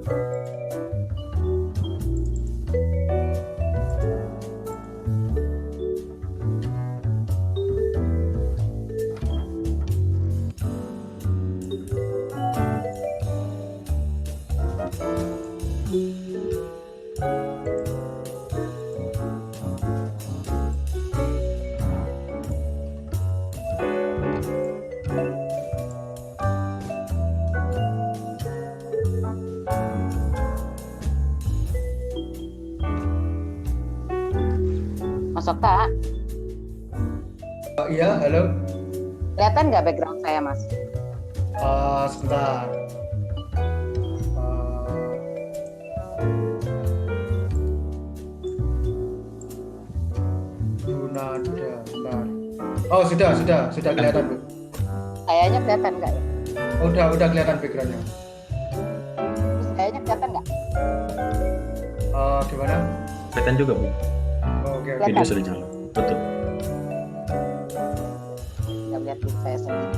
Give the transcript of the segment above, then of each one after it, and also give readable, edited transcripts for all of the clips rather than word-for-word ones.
Mas Okta, Iya, halo. kelihatan nggak background saya, Mas? Sebentar. Bunada, bentar. Oh, sudah kelihatan, Bu. Kayaknya kelihatan nggak ya? Udah kelihatan backgroundnya. Terus kayaknya kelihatan nggak? Gimana? Kelihatan juga, Bu. Oke. Kelihatan. Video sudah jalan. Betul. Nggak lihat diri saya sendiri.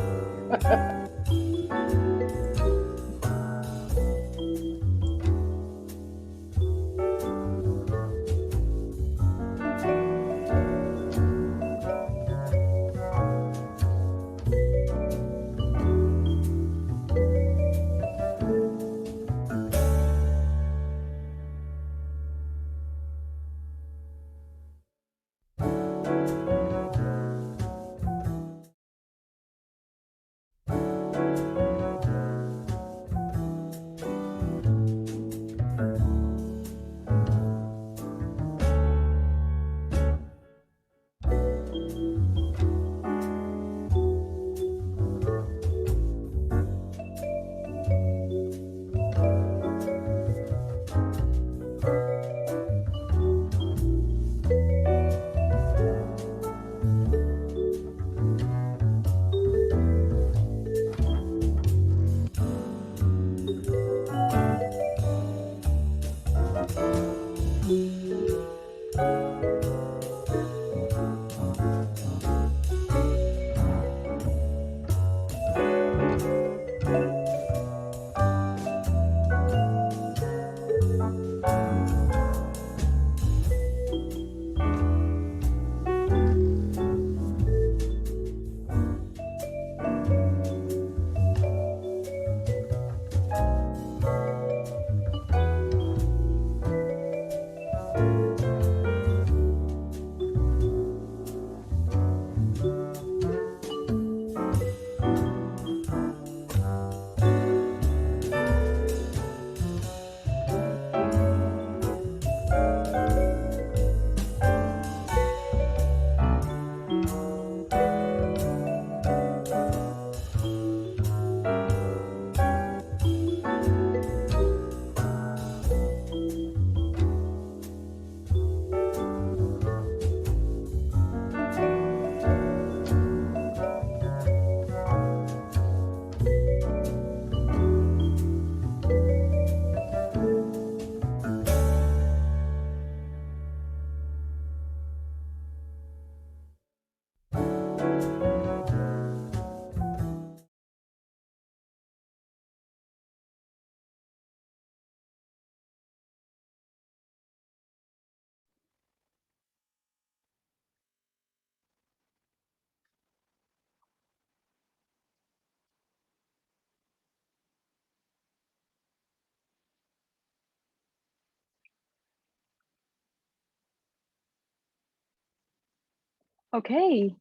Okay.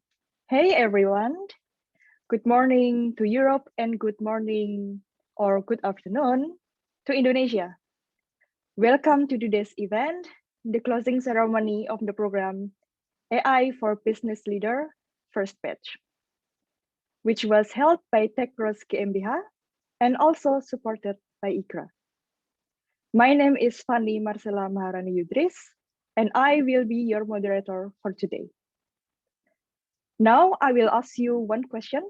Hey, everyone. Good morning to Europe and good morning or good afternoon to Indonesia. Welcome to today's event, the closing ceremony of the program AI for Business Leader First Batch, which was held by TechRose GmbH and also supported by ICRA. My name is Fanny Marcela Maharani Yudris, and I will be your moderator for today. Now I will ask you one question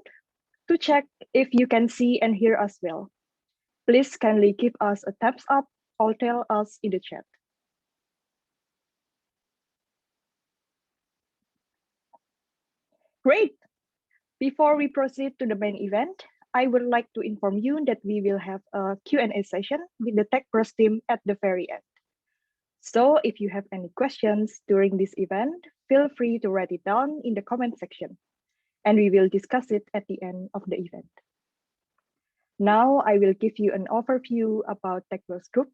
to check if you can see and hear us well. Please kindly give us a thumbs up or tell us in the chat. Great. Before we proceed to the main event, I would like to inform you that we will have a Q&A session with the Tech Bros team at the very end. So if you have any questions during this event, feel free to write it down in the comment section, and we will discuss it at the end of the event. Now I will give you an overview about Tech Bros Group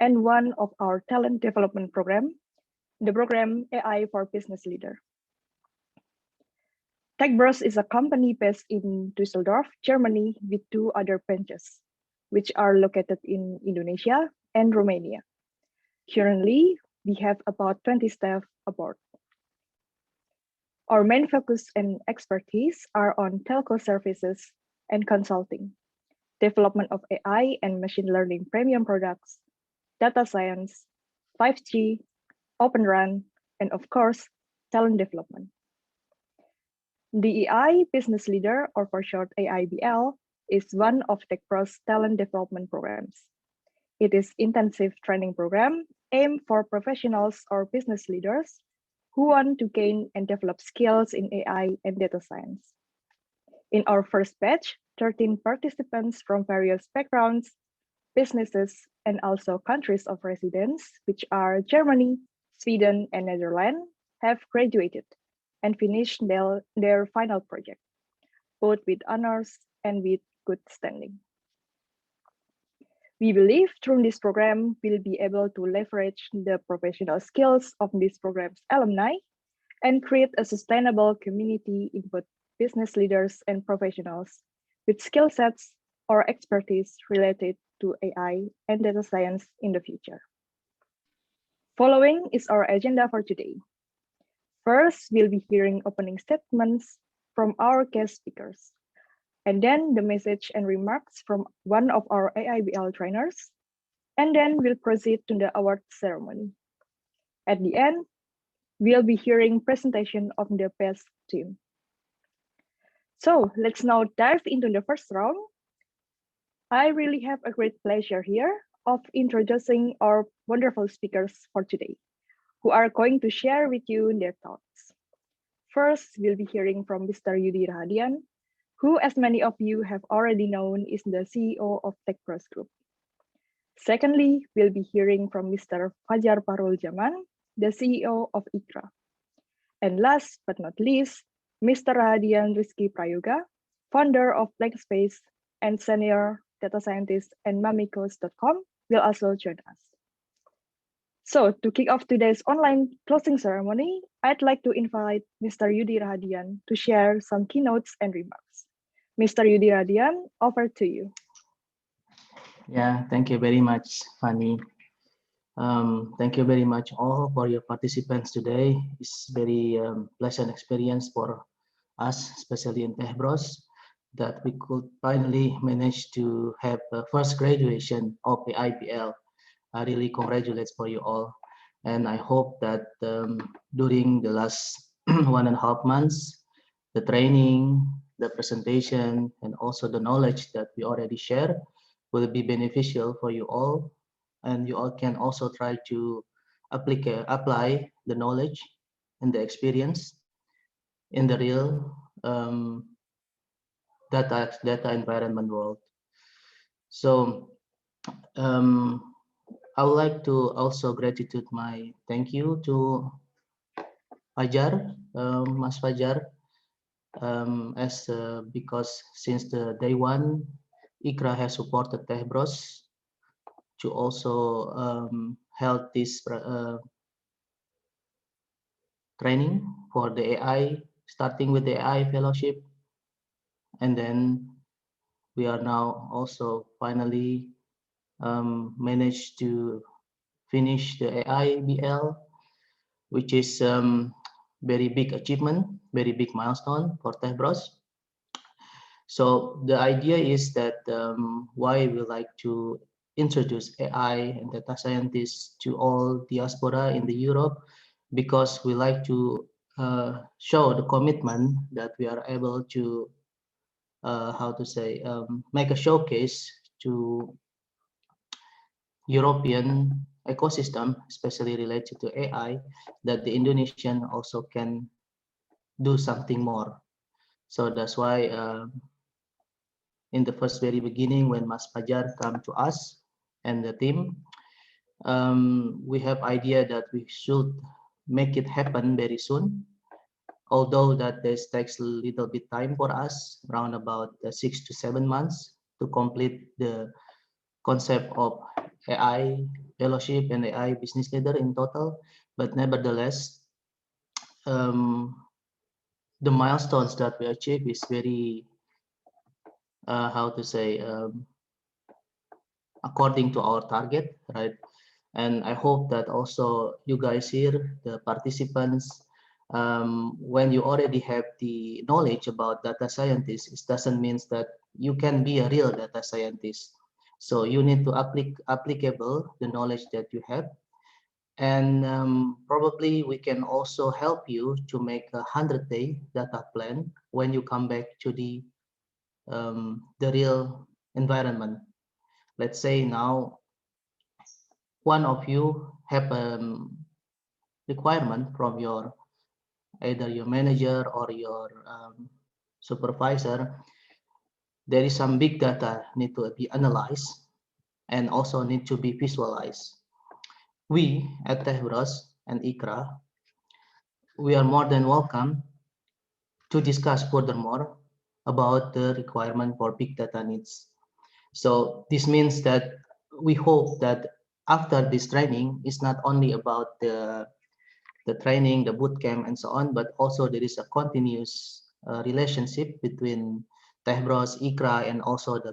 and one of our talent development program, the program AI for Business Leader. TechBros is a company based in Düsseldorf, Germany, with 2 other branches, which are located in Indonesia and Romania. Currently, we have about 20 staff aboard. Our main focus and expertise are on telco services and consulting, development of AI and machine learning premium products, data science, 5G, Open RAN, and of course, talent development. The AI Business Leader, or for short AIBL, is one of TechBros talent development programs. It is intensive training program aimed for professionals or business leaders who want to gain and develop skills in AI and data science. In our first batch, 13 participants from various backgrounds, businesses, and also countries of residence, which are Germany, Sweden, and Netherlands, have graduated and finished their final project, both with honors and with good standing. We believe through this program, we'll be able to leverage the professional skills of this program's alumni and create a sustainable community in both business leaders and professionals with skill sets or expertise related to AI and data science in the future. Following is our agenda for today. First, we'll be hearing opening statements from our guest speakers, and then the message and remarks from one of our AIBL trainers, and then we'll proceed to the award ceremony. At the end, we'll be hearing presentation of the best team. So let's now dive into the first round. I really have a great pleasure here of introducing our wonderful speakers for today, who are going to share with you their thoughts. First, we'll be hearing from Mr. Yudi Rahadian, who, as many of you have already known, is the CEO of TechBros Group. Secondly, we'll be hearing from Mr. Fajar Parul Jaman, the CEO of IKRA. And last but not least, Mr. Rahadian Rizky Prayoga, founder of Blank Space and senior data scientist at mamikos.com, will also join us. So to kick off today's online closing ceremony, I'd like to invite Mr. Yudi Rahadian to share some keynotes and remarks. Mr. Yudi Rahadian, over to you. Yeah, thank you very much, Fanny. Thank you very much all for your participants today. It's very pleasant experience for us, especially in TechBros, that we could finally manage to have the first graduation of the IPL. I really congratulate for you all. And I hope that during the last 1.5 months, the training, the presentation, and also the knowledge that we already share will be beneficial for you all. And you all can also try to apply the knowledge and the experience in the real data environment world. So I would like to also gratitude my thank you to Fajar, Mas Fajar, because since the day one, IKRA has supported TechBros to also held this training for the AI, starting with the AI fellowship, and then we are now also finally managed to finish the AIBL, which is very big achievement, very big milestone for TechBros. So the idea is that why we like to introduce AI and data scientists to all diaspora in the Europe, because we like to show the commitment that we are able to make a showcase to European ecosystem, especially related to AI, that the Indonesian also can do something more. So that's why in the first very beginning when Mas Fajar come to us and the team. We have idea that we should make it happen very soon, although that this takes a little bit time for us, around about 6 to 7 months to complete the concept of AI fellowship and AI business leader in total. But nevertheless, the milestones that we achieve is very, how to say, according to our target, right? And I hope that also you guys here, the participants, when you already have the knowledge about data scientists, it doesn't mean that you can be a real data scientist. So you need to applicable the knowledge that you have. And probably we can also help you to make a 100-day data plan when you come back to the real environment. Let's say now one of you have a requirement from your either your manager or your supervisor. There is some big data need to be analyzed and also need to be visualized. We at Tehbros and IKRA, we are more than welcome to discuss furthermore about the requirement for big data needs. So this means that we hope that after this training, it's not only about the training, the boot camp, and so on, but also there is a continuous relationship between Tehbros, IKRA, and also the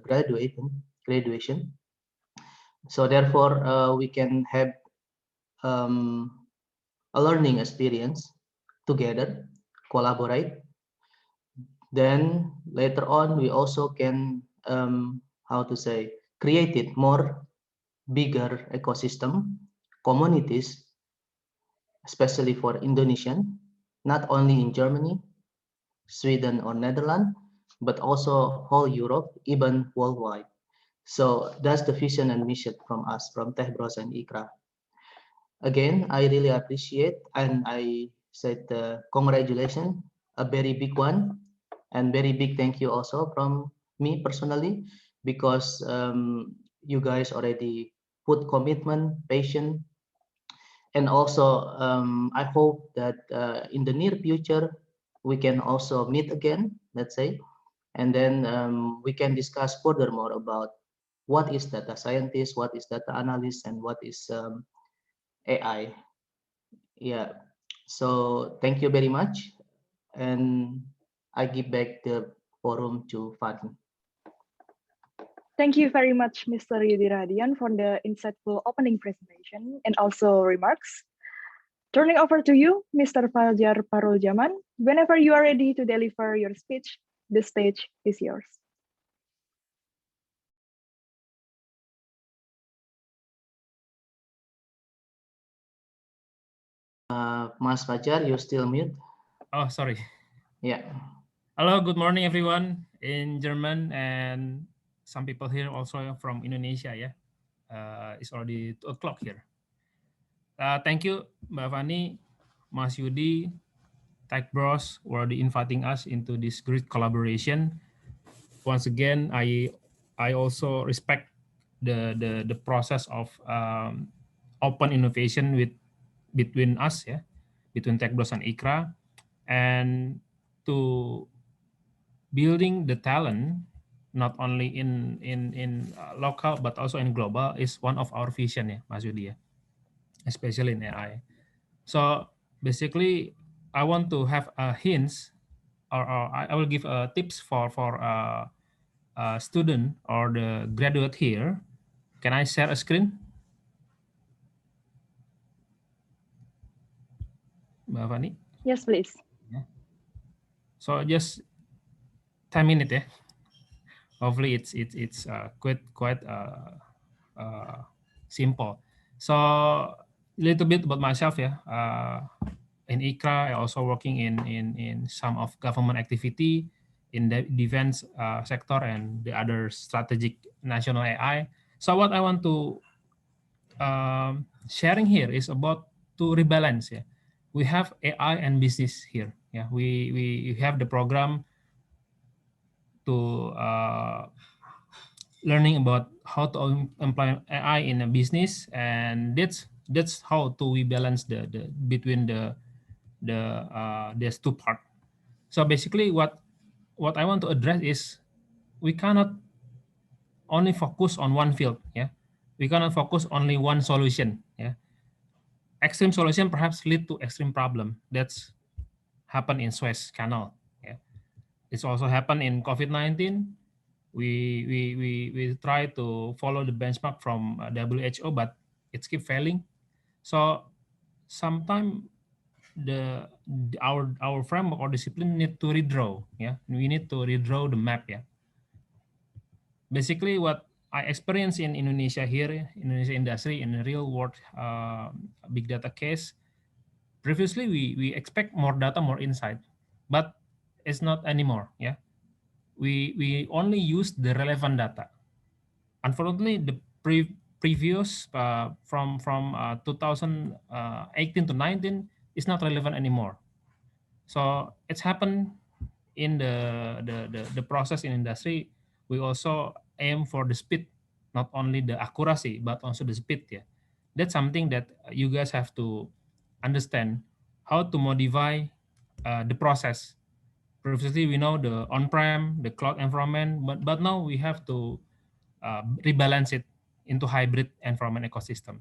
graduation. So therefore, we can have a learning experience together, collaborate. Then later on, we also can, how to say, create it more bigger ecosystem, communities, especially for Indonesian, not only in Germany, Sweden or Netherlands, but also whole Europe, even worldwide. So that's the vision and mission from us, from Tehbros and IKRA. Again, I really appreciate, and I said congratulations, a very big one, and very big thank you also from me personally, because you guys already put commitment, patience, and also I hope that in the near future we can also meet again, let's say, and then we can discuss furthermore about what is data scientist, what is data analyst, and what is AI. Yeah. So thank you very much, and I give back the forum to Fadi. Thank you very much, Mr. Yudiradian, for the insightful opening presentation and also remarks. Turning over to you, Mr. Fajar Parul Jaman. Whenever you are ready to deliver your speech, the stage is yours. Mas Fajar, you're still mute. Oh, sorry. Yeah. Hello, good morning, everyone in German and some people here also from Indonesia. Yeah, it's already 2 o'clock here. Thank you, Mbak Fani, Mas Yudi, Tech Bros, for inviting us into this great collaboration. Once again, I also respect the process of open innovation between us, yeah, between Tech Bros and IKRA, and to building the talent not only in local but also in global is one of our vision, ya Mas Yudi, ya, especially in AI. So basically I want to have a hints or I will give tips for a student or the graduate here. Can I share a screen, Mbak Fani? Yes, please. So just 10 minutes, ya. Hopefully it's quite simple. So a little bit about myself, yeah. In IKRA, I also working in some of government activity in the defense sector and the other strategic national AI. So what I want to sharing here is about to rebalance. Yeah, we have AI and business here. Yeah, we have the program to learning about how to implement AI in a business, and that's how to we balance the between there's two part. So basically, what I want to address is we cannot only focus on one field. Yeah, we cannot focus only one solution. Yeah, extreme solution perhaps lead to extreme problem. That's happened in Suez Canal. Yeah, it's also happened in COVID-19. We try to follow the benchmark from WHO, but it's keep failing. So sometimes our framework or discipline need to redraw. Yeah, we need to redraw the map. Yeah, basically what I experience in Indonesia here, Indonesia industry in the real world big data case. Previously, we expect more data, more insight, but it's not anymore. Yeah, we only use the relevant data. Unfortunately, the previous from 2018 to 19 is not relevant anymore. So it's happened in the process in industry. We also aim for the speed, not only the accuracy but also the speed. Yeah, that's something that you guys have to understand how to modify the process. Previously, we know the on-prem, the cloud environment, but now we have to rebalance it into hybrid environment ecosystem.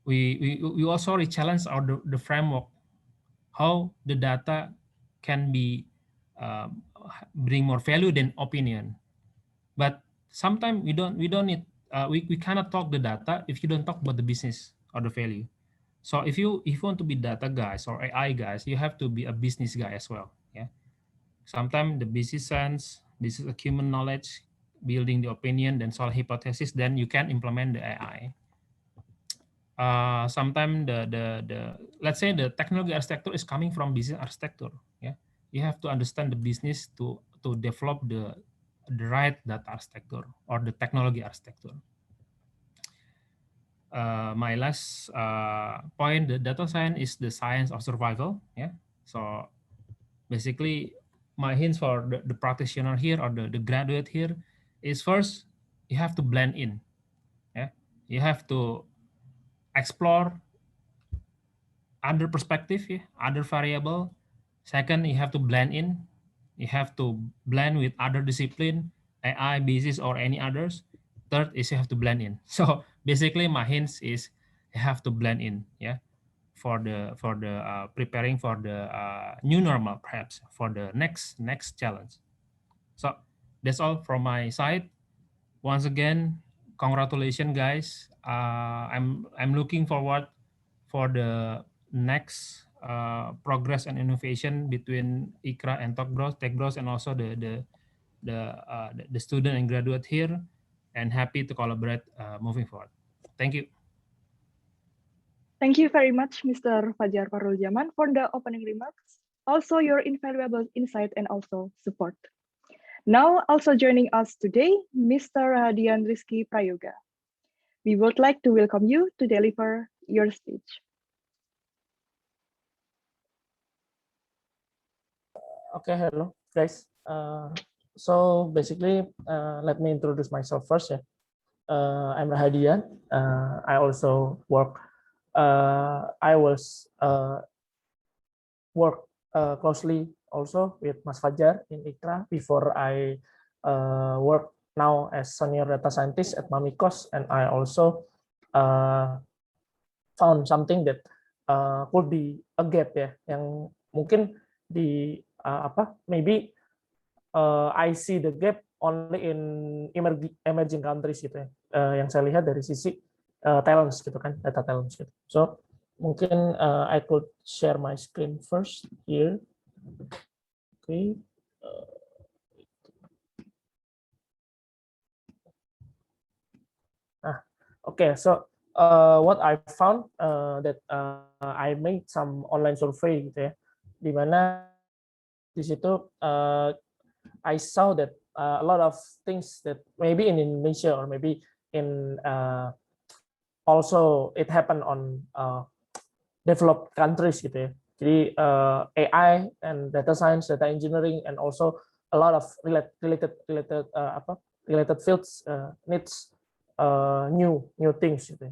We also re-challenge the framework, how the data can be uh, bring more value than opinion. But sometimes we don't need we cannot talk the data if you don't talk about the business or the value. So if you want to be data guys or AI guys, you have to be a business guy as well. Yeah. Sometimes the business sense, this is a human knowledge, building the opinion, then solve hypothesis, then you can implement the AI. Sometimes the let's say the technology architecture is coming from business architecture. Yeah, you have to understand the business to develop the right data architecture or the technology architecture. My last point, the data science is the science of survival. Yeah, so basically my hints for the practitioner here or the graduate here is, first you have to blend in. Yeah, you have to explore other perspective, yeah, other variable. Second, you have to blend in. You have to blend with other discipline, AI, business, or any others. Third is you have to blend in. So basically, my hints is you have to blend in. Yeah, for the preparing for the new normal, perhaps for the next challenge. So that's all from my side. Once again, congratulations, guys. I'm looking forward for the next progress and innovation between ICRA and TechBros, and also the student and graduate here, and happy to collaborate moving forward. Thank you. Thank you very much, Mr. Fajar Parul Jaman, for the opening remarks, also your invaluable insight and also support. Now, also joining us today, Mr. Hadian Rizky Prayoga. We would like to welcome you to deliver your speech. Okay, hello guys. So basically, let me introduce myself first. Yeah, I'm Rahadian. I also work. I was work closely also with Mas Fajar in ICRA before I work now as senior data scientist at Mamikos, and I also found something that could be a gap ya, yang mungkin di maybe I see the gap only in emerging countries gitu ya, yang saya lihat dari sisi talents gitu kan, data talents gitu. So mungkin I could share my screen first here. Okay. Okay, so what I found that I made some online survey gitu ya, di mana di situ I saw that a lot of things that maybe in Indonesia or maybe in also it happened on developed countries gitu ya. Jadi AI and data science, data engineering, and also a lot of related related fields needs new things gitu.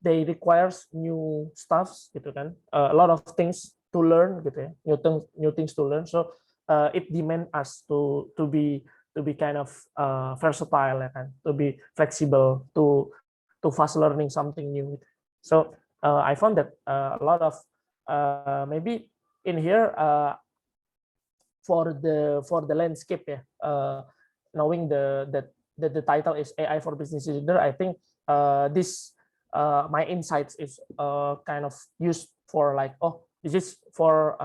They requires new stuffs gitu kan, a lot of things to learn gitu ya, new things to learn. So it demand us to be kind of versatile ya kan, to be flexible, to fast learning something new. So I found that a lot of maybe in here for the landscape ya, knowing that the title is AI for Business Leader, I think this my insights is kind of used for like, oh, this is for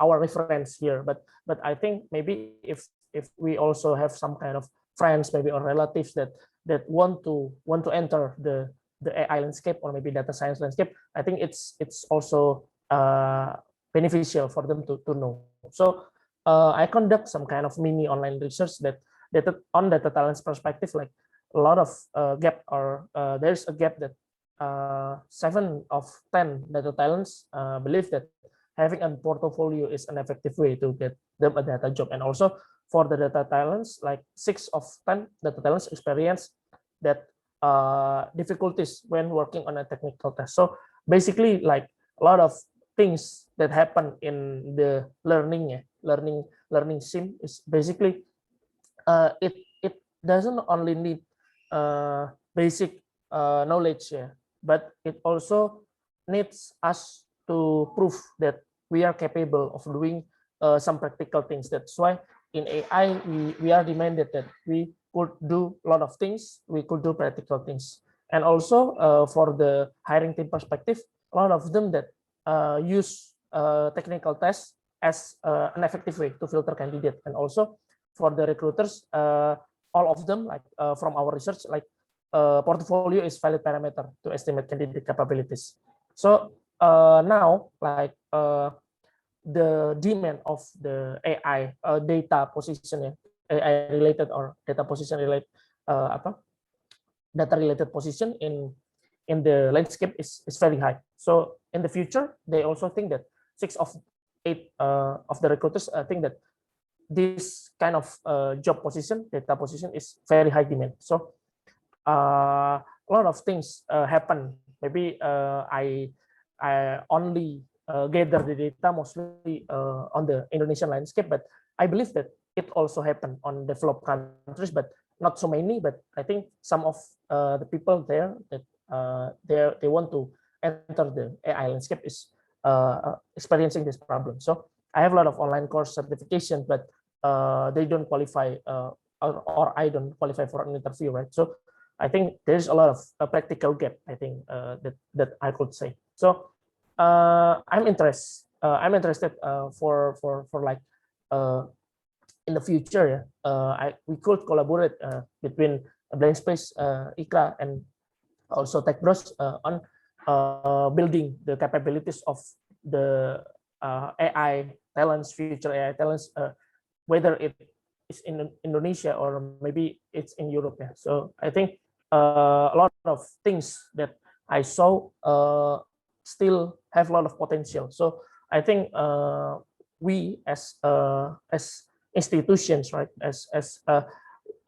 our reference here, but I think maybe if we also have some kind of friends maybe or relatives that want to enter the AI landscape or maybe data science landscape, I think it's also beneficial for them to know. So I conduct some kind of mini online research that on data talents perspective, like a lot of gap, or there's a gap that 7 of 10 data talents believe that having a portfolio is an effective way to get them a data job. And also for the data talents, like 6 of 10 data talents experience that difficulties when working on a technical test. So basically, like a lot of things that happen in the learning sim is basically it doesn't only need basic knowledge, but it also needs us to prove that we are capable of doing some practical things. That's why in AI we are demanded that we could do a lot of things, we could do practical things. And also for the hiring team perspective, a lot of them that use technical tests as an effective way to filter candidate. And also for the recruiters, all of them, like from our research, like portfolio is valid parameter to estimate candidate capabilities. So now, like the demand of the AI data position, AI related or data position related data related position in the landscape is very high. So in the future, they also think that 6 of 8 of the recruiters think that this kind of job position, data position, is very high demand. So a lot of things happen. Maybe I only gather the data mostly on the Indonesian landscape, but I believe that it also happened on developed countries, but not so many. But I think some of the people there that they want to enter the AI landscape is experiencing this problem. So I have a lot of online course certification, but they don't qualify, or I don't qualify for an interview, right? So I think there's a lot of practical gap, I think, that I could say. So I'm interested for like in the future, we could collaborate between Blainspace, ICRA, and also TechBros on building the capabilities of the AI talents, future AI talents, whether it is in Indonesia or maybe it's in Europe. Yeah. So I think a lot of things that I saw still have a lot of potential. So I think we as institutions, right,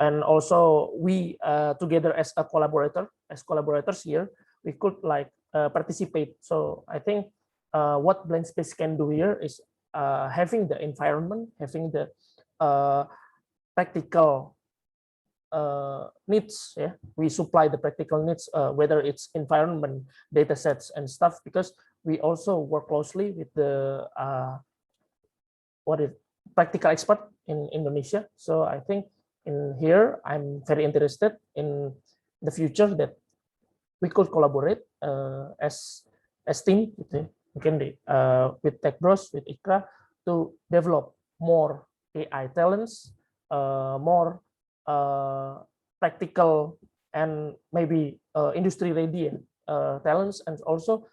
and also we together as collaborators here, we could like participate. So I think what Blainspace can do here is having the environment, having the practical needs. Yeah, we supply the practical needs, whether it's environment, data sets, and stuff, because we also work closely with the practical expert in Indonesia. So I think in here I'm very interested in the future that we could collaborate as team with TechBros, with ICRA, to develop more AI talents, more practical and maybe industry ready talents, and also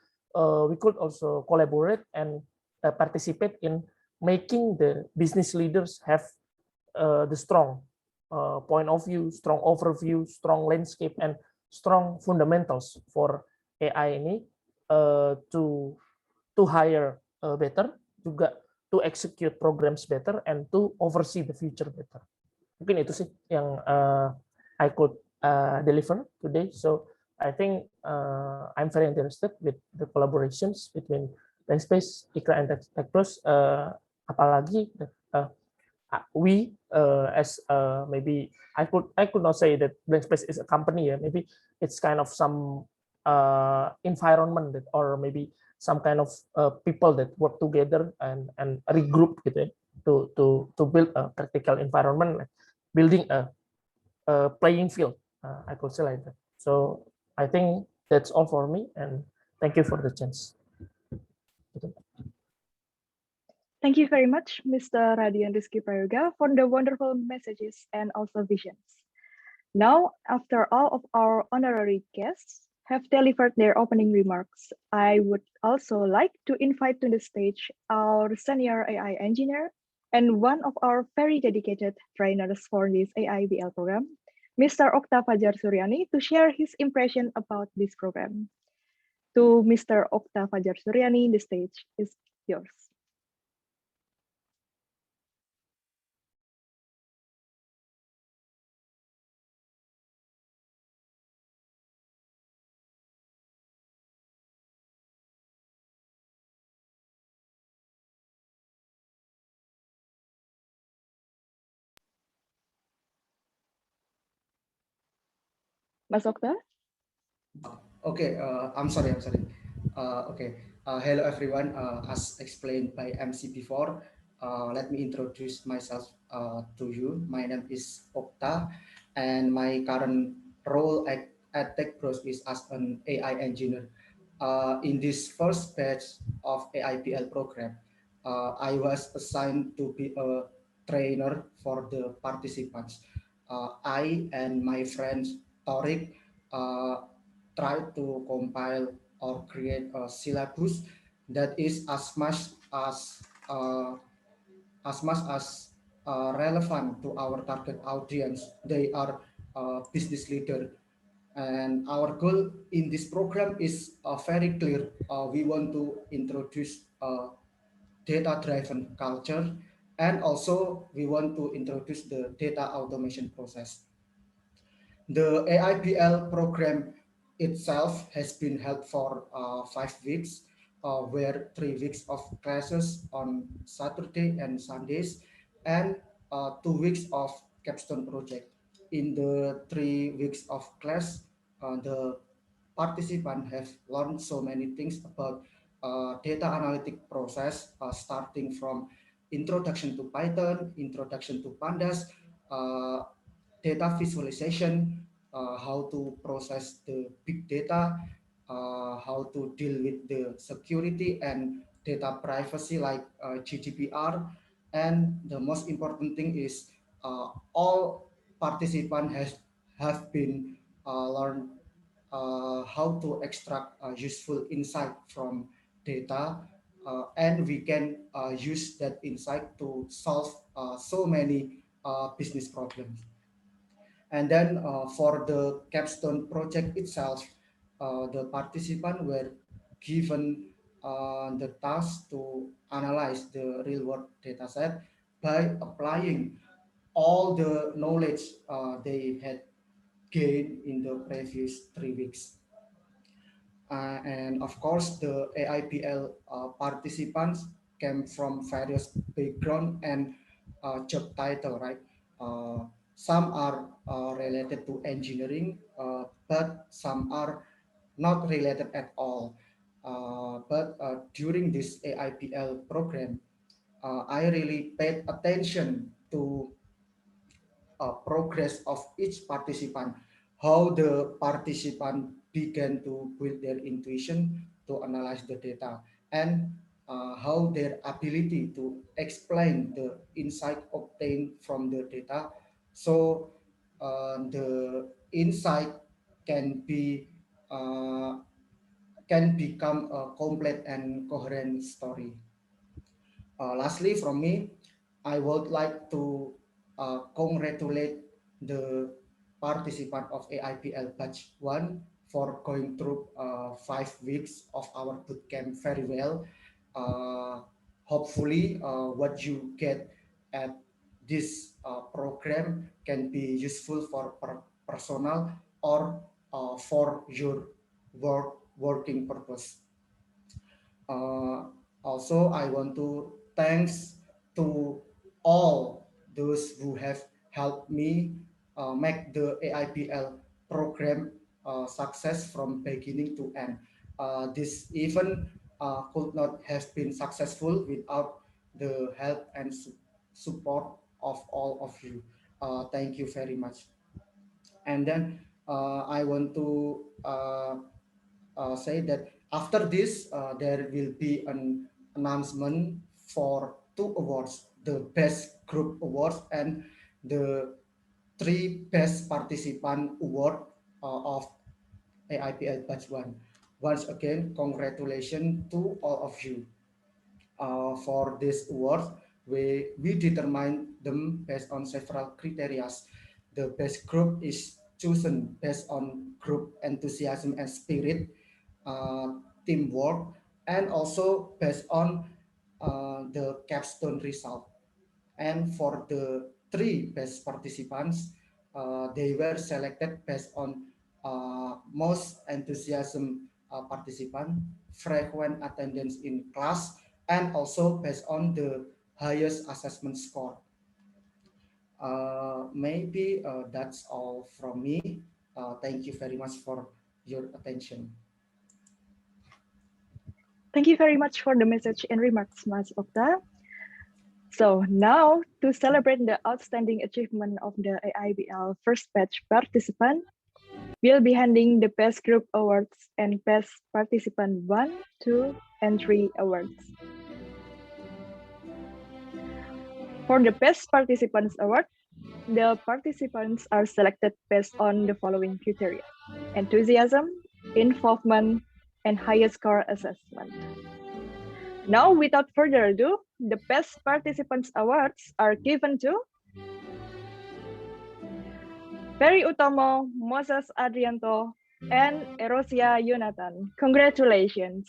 we could also collaborate and participate in making the business leaders have the strong point of view, strong overview, strong landscape, and strong fundamentals for AI ini to hire better, juga to execute programs better and to oversee the future better. Mungkin itu sih yang I could deliver today. So I think I'm very interested with the collaborations between Bankspace, ICRA, and TechPlus. Apalagi we as maybe I could not say that Bankspace is a company. Maybe it's kind of some environment that, or maybe some kind of people that work together and regroup gitu ya, to build a practical environment, like building a playing field. I could say like that. So I think that's all for me, and thank you for the chance. Thank you very much, Mr. Radian Rizky Prayoga, for the wonderful messages and also visions. Now, after all of our honorary guests have delivered their opening remarks, I would also like to invite to the stage our senior AI engineer and one of our very dedicated trainers for this AIBL program, Mr. Okta Fajar Suryani, to share his impression about this program. To Mr. Okta Fajar Suryani, the stage is yours. Mas Okta? Okay, I'm sorry. Okay, hello everyone. As explained by MC before, let me introduce myself to you. My name is Okta, and my current role at TechPros is as an AI engineer. In this first batch of AIPL program, I was assigned to be a trainer for the participants. I and my friends Torik try to compile or create a syllabus that is uh, as much as relevant to our target audience. They are business leader, and our goal in this program is very clear. We want to introduce data-driven culture, and also we want to introduce the data automation process. The AIPL program itself has been held for 5 weeks, where 3 weeks of classes on Saturday and Sundays, and 2 weeks of capstone project. In the 3 weeks of class, the participants have learned so many things about data analytic process, starting from introduction to Python, introduction to Pandas, uh, data visualization, how to process the big data, how to deal with the security and data privacy like GDPR. And the most important thing is all participants have been learned how to extract useful insight from data, and we can use that insight to solve so many business problems. And then for the capstone project itself, the participants were given the task to analyze the real world data set by applying all the knowledge they had gained in the previous 3 weeks. And of course, the AIPL participants came from various background and job title, right? Some are related to engineering, but some are not related at all. But during this AIPL program, I really paid attention to progress of each participant, how the participant began to build their intuition to analyze the data, and how their ability to explain the insight obtained from the data. So the insight can be can become a complete and coherent story. Lastly, from me, I would like to congratulate the participant of AIPL Batch 1 for going through 5 weeks of our bootcamp very well. Uh, Hopefully, what you get at this program can be useful for personal or for your working purpose. Uh, Also, I want to thanks to all those who have helped me make the AIPL program success from beginning to end. This event could not have been successful without the help and support of all of you. Thank you very much. And then I want to say that after this, there will be an announcement for two awards: the Best Group Awards and the three Best Participant Award of AIPL Batch 1. Once again, congratulations to all of you. For this awards, we determine them based on several criteria. The best group is chosen based on group enthusiasm and spirit, teamwork, and also based on the capstone result. And for the three best participants, they were selected based on most enthusiasm participant, frequent attendance in class, and also based on the highest assessment score. Maybe that's all from me. Thank you very much for your attention. Thank you very much for the message and remarks, Mas Okta. So now, to celebrate the outstanding achievement of the AIBL first batch participant, we'll be handing the Best Group Awards and Best Participant 1, 2, and 3 awards. For the Best Participants Award, the participants are selected based on the following criteria: enthusiasm, involvement, and highest score assessment. Now, without further ado, the Best Participants Awards are given to Ferry Utomo, Moses Adrianto, and Erosia Yonatan. Congratulations.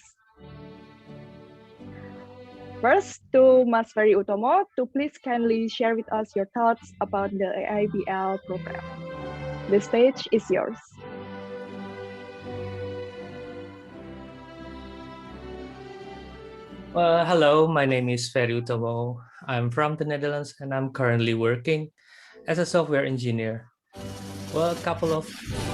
First, to Mas Ferry Utomo, to please kindly share with us your thoughts about the AIBL program. The stage is yours. Well, hello, my name is Ferry Utomo. I'm from the Netherlands and I'm currently working as a software engineer. Well, a couple of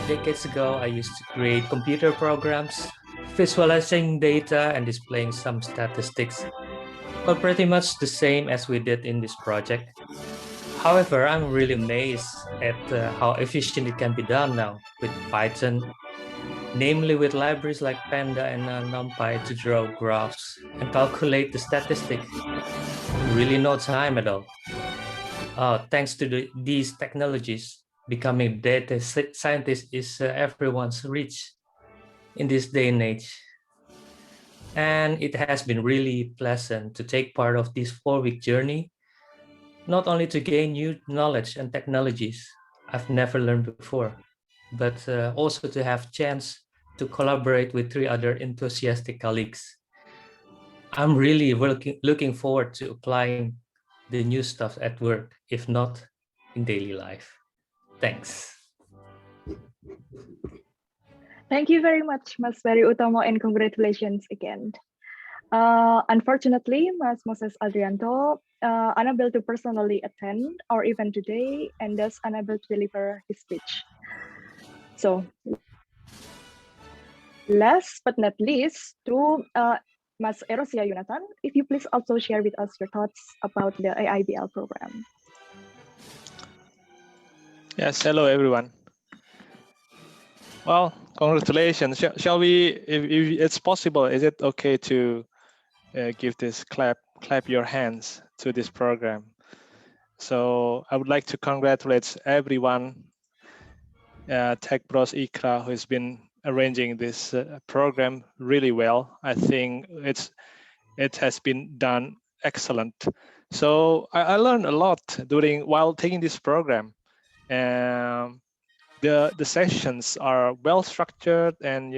decades ago, I used to create computer programs, visualizing data and displaying some statistics. Well, pretty much the same as we did in this project. However, I'm really amazed at how efficient it can be done now with Python, namely with libraries like Panda and NumPy to draw graphs and calculate the statistic. Really no time at all. Thanks to these technologies, becoming data scientist is everyone's reach in this day and age. And it has been really pleasant to take part of this 4-week journey, not only to gain new knowledge and technologies I've never learned before, but also to have chance to collaborate with 3 other enthusiastic colleagues. I'm really looking forward to applying the new stuff at work, if not in daily life. Thanks. Thank you very much, Mas Ferry Utomo, and congratulations again. Unfortunately, Mas Moses Adrianto unable to personally attend our event today and thus unable to deliver his speech. So, last but not least, to Mas Erosia Yonatan, if you please also share with us your thoughts about the AIBL program. Yes, hello everyone. Well, congratulations. Shall we, if it's possible, is it okay to give this clap your hands to this program? So I would like to congratulate everyone, Tech Bros Ikra, who's been arranging this program really well. I think it has been done excellent. So I learned a lot while taking this program. the sessions are well structured, and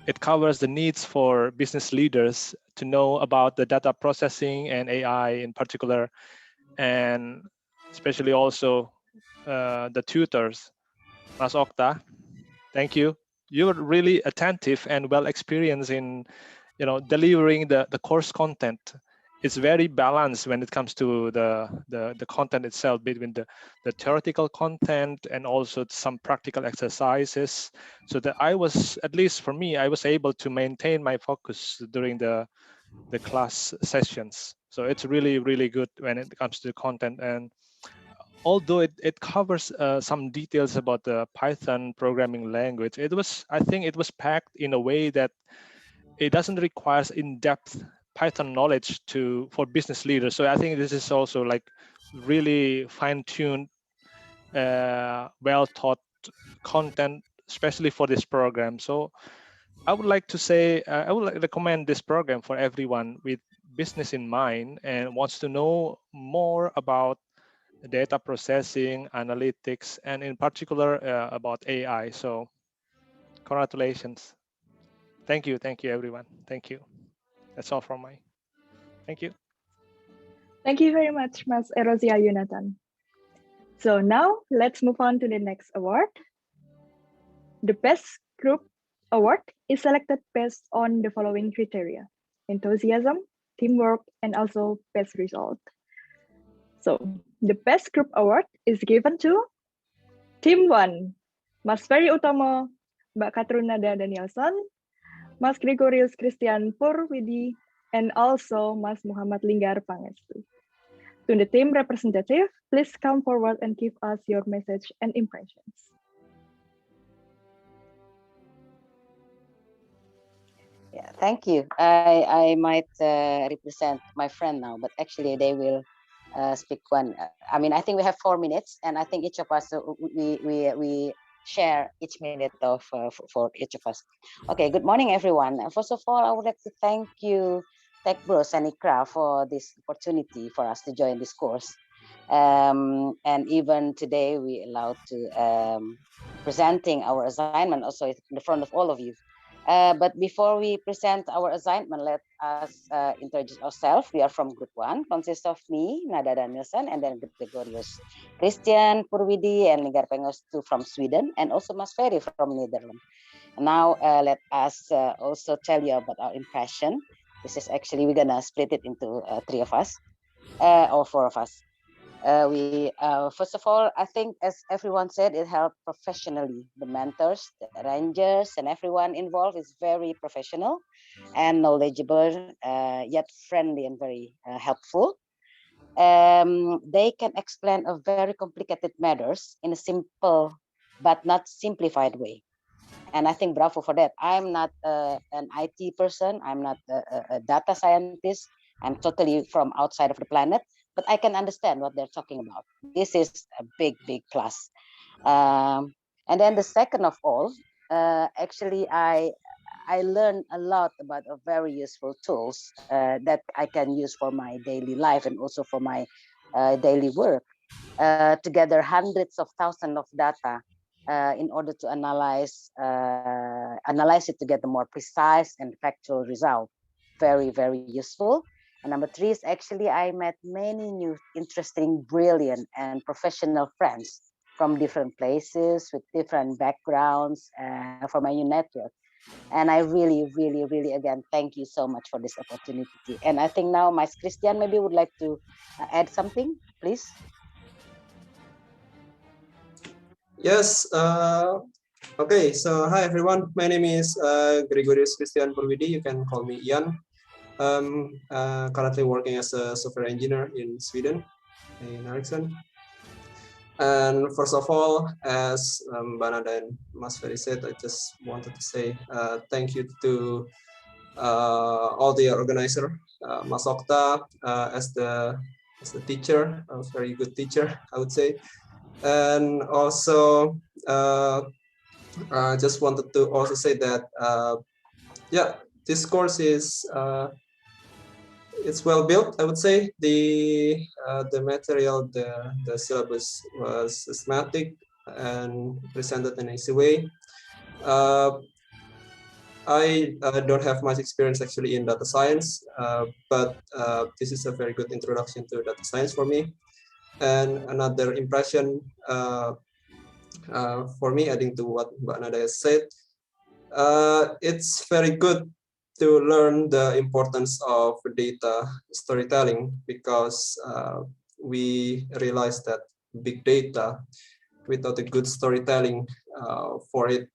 it covers the needs for business leaders to know about the data processing and AI in particular, and especially also the tutors. Mas Okta, thank you. You were really attentive and well experienced in delivering the course content. It's very balanced when it comes to the content itself, between the theoretical content and also some practical exercises, so that at least for me, I was able to maintain my focus during the class sessions. So it's really, really good when it comes to content. And although it covers some details about the Python programming language, I think it was packed in a way that it doesn't require in-depth Python knowledge for business leaders. So I think this is also like really fine-tuned, well-taught content, especially for this program. So I would like to say, I would recommend this program for everyone with business in mind and wants to know more about data processing, analytics, and in particular about AI. So congratulations. Thank you, everyone. Thank you. That's all from me. Thank you. Thank you very much, Mas Erosia Yunatan. So now let's move on to the next award. The Best Group Award is selected based on the following criteria: enthusiasm, teamwork, and also best result. So the Best Group Award is given to Team 1, Mas Ferry Utomo, Mbak Katrunada Danielson, Mas Gregorius Christian Purwidi, and also Mas Muhammad Linggar Pangestu. To the team representative, please come forward and give us your message and impressions. Yeah, thank you. I might represent my friend now, but actually they will speak one. I mean, I think we have 4 minutes, and I think each of us we share each minute of for each of us. Okay. Good morning, everyone. First of all, I would like to thank you, Tech Bros and ICRA, for this opportunity for us to join this course. And even today, we allowed to presenting our assignment also in the front of all of you. But before we present our assignment, let us introduce ourselves. We are from Group 1, consists of me, Nada Danielson, and then Gregorius Christian Purwidi and Linggar Pangestu from Sweden, and also Mas Ferry from Netherlands. Now let us also tell you about our impression. This is actually, we're gonna split it into 3 of us, or 4 of us. First of all, I think, as everyone said, it helped professionally. The mentors, the arrangers, and everyone involved is very professional and knowledgeable, yet friendly and very helpful. They can explain a very complicated matters in a simple but not simplified way. And I think bravo for that. I'm not an IT person. I'm not a data scientist. I'm totally from outside of the planet, but I can understand what they're talking about. This is a big, big plus. And then the second of all, actually, I learned a lot about very useful tools that I can use for my daily life and also for my daily work. Together, hundreds of thousands of data in order to analyze it to get a more precise and factual result. Very, very useful. And number 3 is actually I met many new, interesting, brilliant, and professional friends from different places with different backgrounds for my new network. And I really, really, really, again, thank you so much for this opportunity. And I think now Mas Christian maybe would like to add something, please. Yes. Okay. So hi everyone. My name is Gregorius Christian Purwidi. You can call me Ian. Currently working as a software engineer in Sweden, in Ericsson. And first of all, as Banada and Mas Ferry said, I just wanted to say thank you to all the organizer, Mas Okta as the teacher, a very good teacher, I would say. And also, I just wanted to also say that, yeah, this course is it's well built. I would say the material, the syllabus was systematic, and presented in an easy way. I don't have much experience actually in data science, but this is a very good introduction to data science for me. And another impression for me, adding to what Mbak Nada has said, it's very good to learn the importance of data storytelling, because we realize that big data, without a good storytelling for it,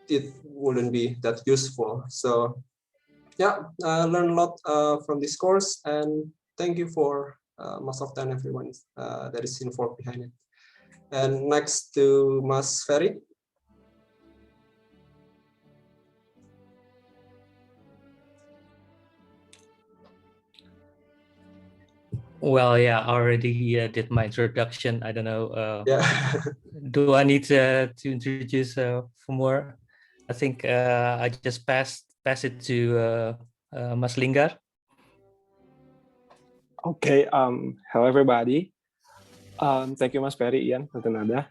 it wouldn't be that useful. So yeah, I learned a lot from this course, and thank you for most of time everyone that is involved behind it. And next to Mas Ferry. Well, yeah, I already did my introduction. I don't know. Yeah. Do I need to introduce for more? I think I just pass it to Mas Linggar. Okay. Hello everybody. Thank you, Mas Ferry, Ian, Tante Nada.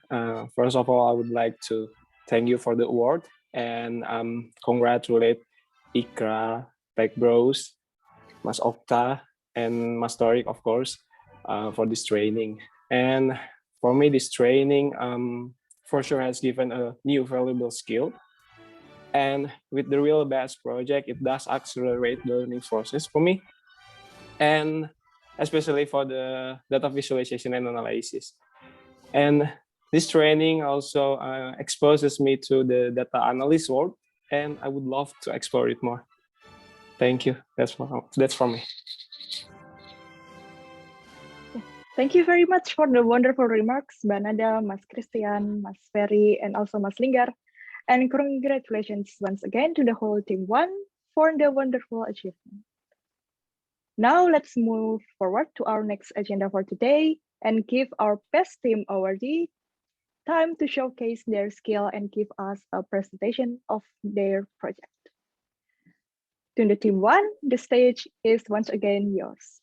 First of all, I would like to thank you for the award and congratulate Ikra, Tech Bros, Mas Okta, and Mas Torik, of course, for this training. And for me, this training for sure has given a new valuable skill. And with the Real Batch project, it does accelerate the learning process for me. And especially for the data visualization and analysis. And this training also exposes me to the data analyst world, and I would love to explore it more. Thank you. That's from me. Thank you very much for the wonderful remarks, Mbak Nada, Mas Christian, Mas Ferry, and also Mas Linggar. And congratulations once again to the whole team 1 for the wonderful achievement. Now let's move forward to our next agenda for today and give our best team awardee time to showcase their skill and give us a presentation of their project. To the team 1, the stage is once again yours.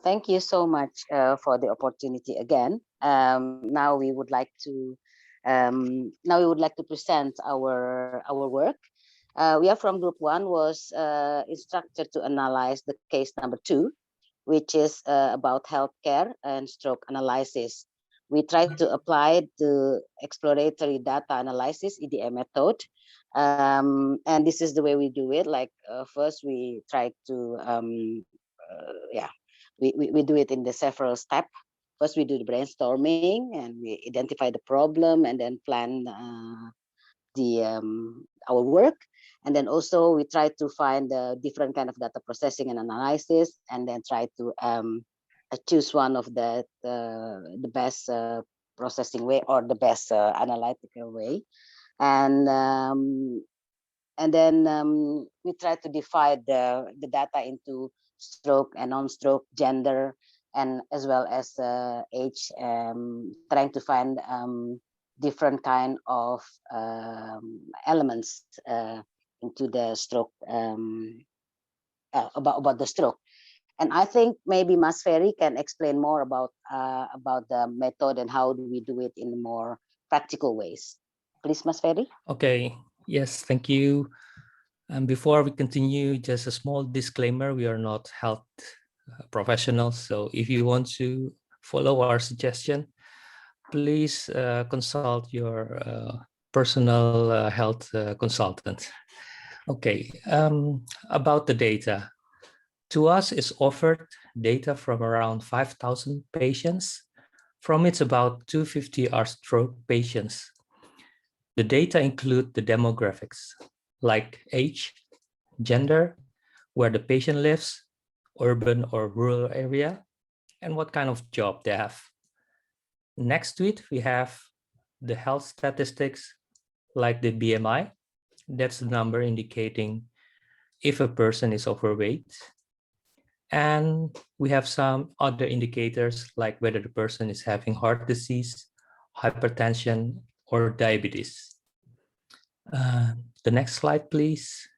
Thank you so much for the opportunity again. Now we would like to present our work. We are from group 1 was instructed to analyze the case number 2, which is about healthcare and stroke analysis. We tried to apply the exploratory data analysis EDA method. And this is the way we do it. Like first we try to we do it in the several steps. First, we do the brainstorming and we identify the problem and then plan our work. And then also we try to find the different kind of data processing and analysis, and then try to choose one of the best processing way or the best analytical way. And then we try to divide the data into stroke and non-stroke, gender, and as well as age, trying to find different kind of elements into the stroke, about the stroke. And I think maybe Mas Ferry can explain more about the method and how do we do it in more practical ways. Please, Mas Ferry. Okay. Yes, thank you. And before we continue, just a small disclaimer, we are not health professionals. So if you want to follow our suggestion, please consult your personal health consultant. Okay, about the data. To us is offered data from around 5,000 patients. From it's about 250 are stroke patients. The data include the demographics, like age, gender, where the patient lives, urban or rural area, and what kind of job they have. Next to it, we have the health statistics, like the BMI. That's the number indicating if a person is overweight. And we have some other indicators, like whether the person is having heart disease, hypertension, or diabetes. The next slide, please.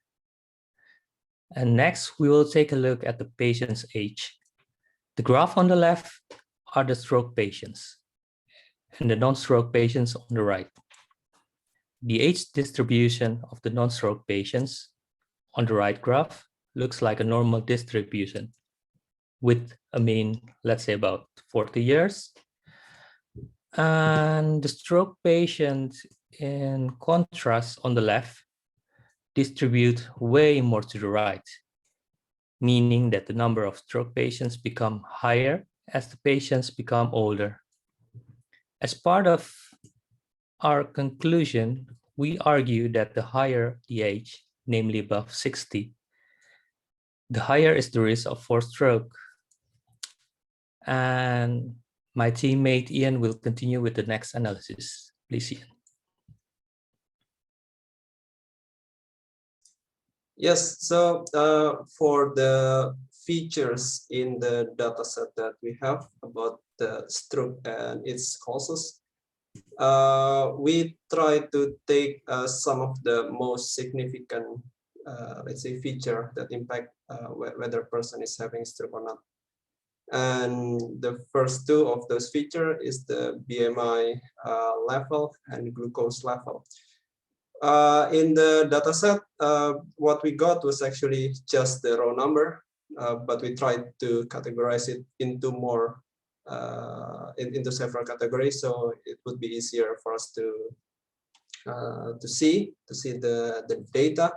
And next, we will take a look at the patient's age. The graph on the left are the stroke patients and the non-stroke patients on the right. The age distribution of the non-stroke patients on the right graph looks like a normal distribution with a mean, let's say about 40 years. And the stroke patients, in contrast, on the left, distribute way more to the right, meaning that the number of stroke patients become higher as the patients become older. As part of our conclusion, we argue that the higher the age, namely above 60, the higher is the risk for stroke. And my teammate Ian will continue with the next analysis. Please, Ian. Yes, so for the features in the dataset that we have about the stroke and its causes, we try to take some of the most significant, let's say, feature that impact whether a person is having stroke or not. And the first two of those features is the BMI level and glucose level. In the dataset, what we got was actually just the raw number, but we tried to categorize it into more, into several categories, so it would be easier for us to see the data.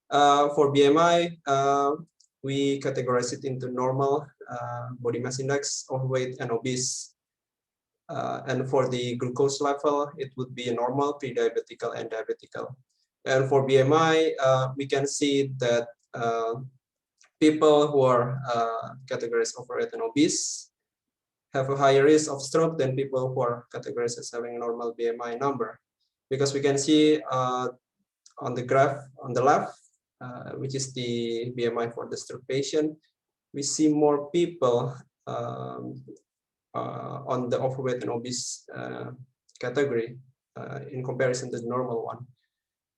For BMI, we categorize it into normal, body mass index, overweight, and obese. And for the glucose level, it would be normal, pre-diabetical, and diabetical. And for BMI, we can see that people who are categorized overweight and obese have a higher risk of stroke than people who are categorized as having a normal BMI number. Because we can see on the graph on the left, which is the BMI for the stroke patient, we see more people on the overweight and obese category in comparison to the normal one.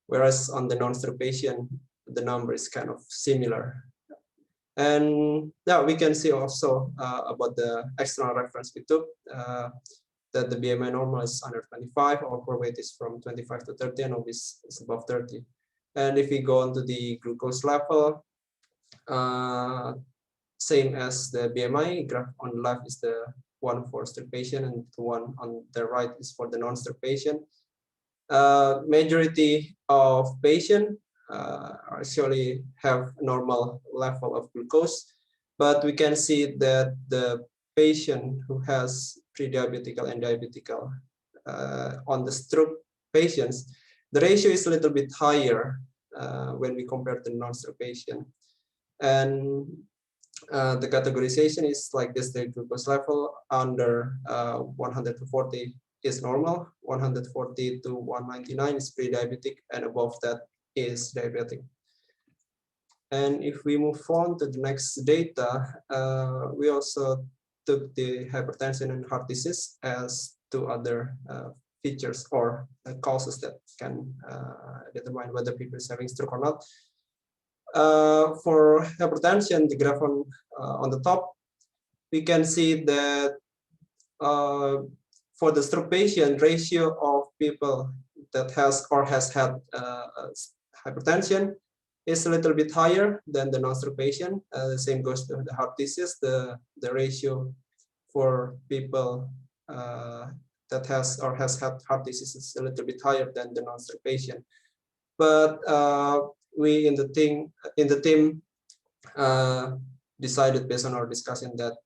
Whereas on the non-stroke patient, the number is kind of similar. And yeah, we can see also about the external reference we took, that the BMI normal is under 25, overweight is from 25 to 30, and obese is above 30. And if we go on to the glucose level, same as the BMI, graph on the left is the one for stroke patient, and the one on the right is for the non-stroke patient. Majority of patients actually have normal level of glucose, but we can see that the patient who has pre-diabetical and diabetical on the stroke patients, the ratio is a little bit higher when we compare to non-stroke patient. And the categorization is like this: the glucose level under 140 is normal, 140 to 199 is pre-diabetic, and above that is diabetic. And if we move on to the next data, we also took the hypertension and heart disease as two other features or causes that can determine whether people is having stroke or not. For hypertension, the graph on the top, we can see that for the stroke patient, ratio of people that has or has had hypertension is a little bit higher than the non-stroke patient. The same goes to the heart disease. The ratio for people that has or has had heart disease is a little bit higher than the non-stroke patient. But we in the team decided based on our discussion that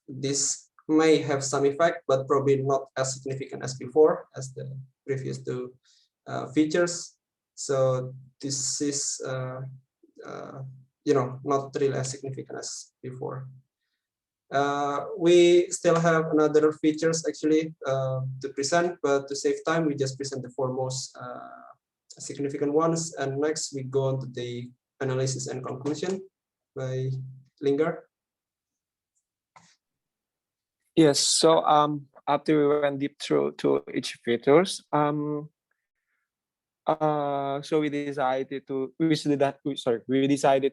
this may have some effect, but probably not as significant as before, as the previous two features. So this is, not really as significant as before. We still have another features actually to present, but to save time, we just present the four most significant ones. And next we go on to the analysis and conclusion by Lingard. Yes, so after we went deep through to each features, so we decided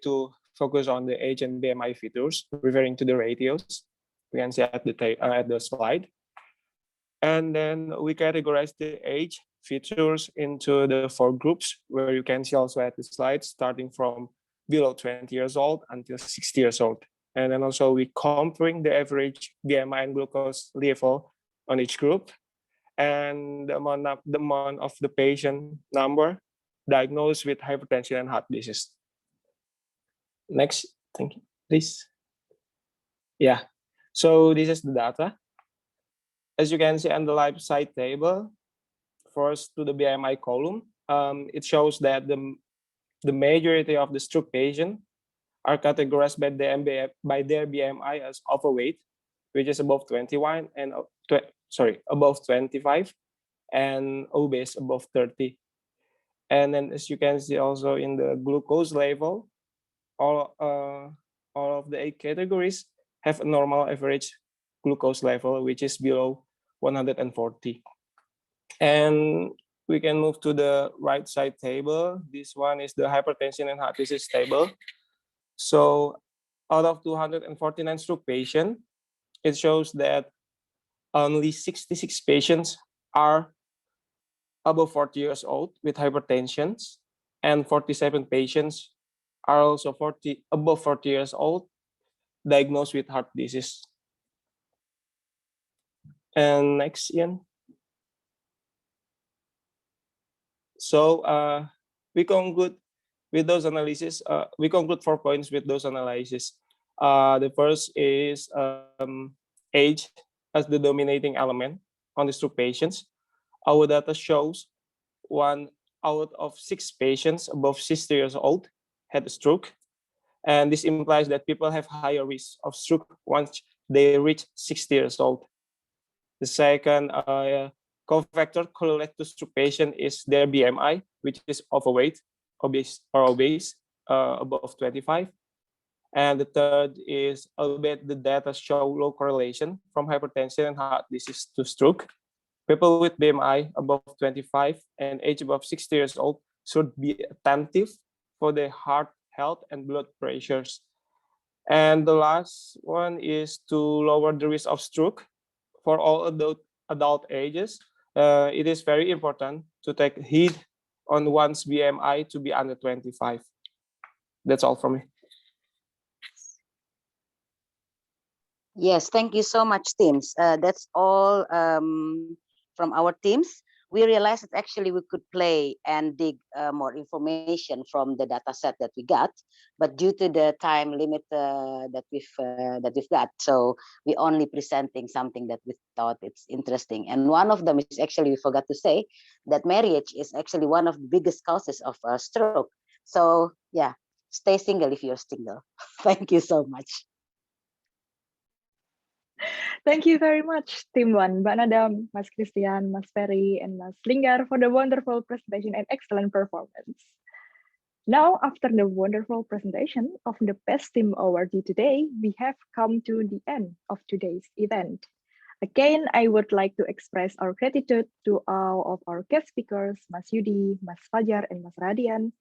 to focus on the age and BMI features, referring to the ratios. We can see at the slide. And then we categorize the age features into the 4 groups, where you can see also at the slide, starting from below 20 years old until 60 years old. And then also we comparing the average BMI and glucose level on each group, and the amount of the patient number diagnosed with hypertension and heart disease. Next, thank you, please. Yeah, so this is the data. As you can see on the left side table, first to the BMI column, it shows that the majority of the stroke patients are categorized by their BMI as overweight, which is above 21, and above 25, and obese above 30. And then as you can see also in the glucose level, all of the 8 categories have a normal average glucose level, which is below 140. And we can move to the right side table. This one is the hypertension and heart disease table. So out of 249 stroke patients, it shows that only 66 patients are above 40 years old with hypertension, and 47 patients are also above 40 years old diagnosed with heart disease. And next, Ian. So we conclude with those analysis. We conclude 4 points with those analysis. The first is age as the dominating element on the stroke patients. Our data shows 1 out of 6 patients above 60 years old had a stroke. And this implies that people have higher risk of stroke once they reach 60 years old. The second cofactor correlated to stroke patient is their BMI, which is overweight, obese, above 25. And the third is, albeit the data show low correlation from hypertension and heart disease to stroke, people with BMI above 25 and age above 60 years old should be attentive for their heart health and blood pressures. And the last one is to lower the risk of stroke for all adult ages. It is very important to take heed on one's BMI to be under 25. That's all from me. Yes, thank you so much, teams. That's all from our teams. We realized that actually we could play and dig more information from the data set that we got, but due to the time limit that we've got, so we only presenting something that we thought it's interesting. And one of them is actually, we forgot to say that marriage is actually one of the biggest causes of stroke. So yeah, stay single if you're single. Thank you so much. Thank you very much, Team 1, Mbak Nadam, Mas Christian, Mas Ferry, and Mas Linggar for the wonderful presentation and excellent performance. Now, after the wonderful presentation of the Best Team Awardee today, we have come to the end of today's event. Again, I would like to express our gratitude to all of our guest speakers, Mas Yudi, Mas Fajar, and Mas Radian,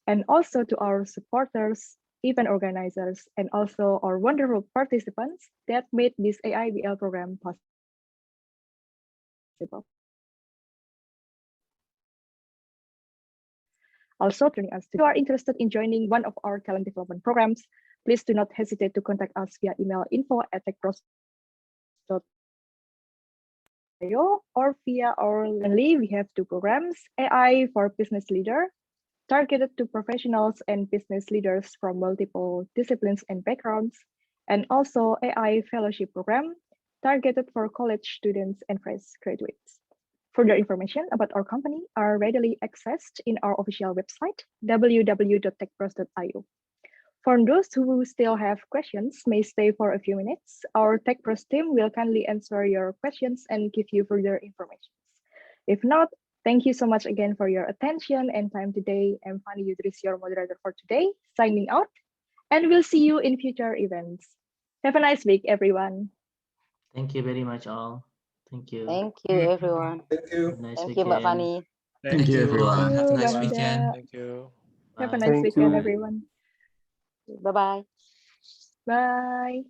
and also to our supporters, event organizers, and also our wonderful participants that made this AIBL program possible. Also, if you are interested in joining one of our talent development programs, please do not hesitate to contact us via email info@techpros.io or via our only. We have 2 programs: AI for Business Leader, targeted to professionals and business leaders from multiple disciplines and backgrounds, and also AI Fellowship Program, targeted for college students and fresh graduates. Further information about our company are readily accessed in our official website, www.techpros.io. For those who still have questions, may stay for a few minutes. Our TechPros team will kindly answer your questions and give you further information. If not, thank you so much again for your attention and time today. I'm Fanny Yudris, your moderator for today, signing out, and we'll see you in future events. Have a nice week, everyone. Thank you very much, all. Thank you. Thank you, everyone. Thank you. Have a nice Thank you, Mbak weekend. Fanny. Thank you, everyone. Thank you, Have a nice Mbak weekend. Nada. Thank you. Have a Bye. nice Thank weekend, you. everyone. Bye-bye. Bye.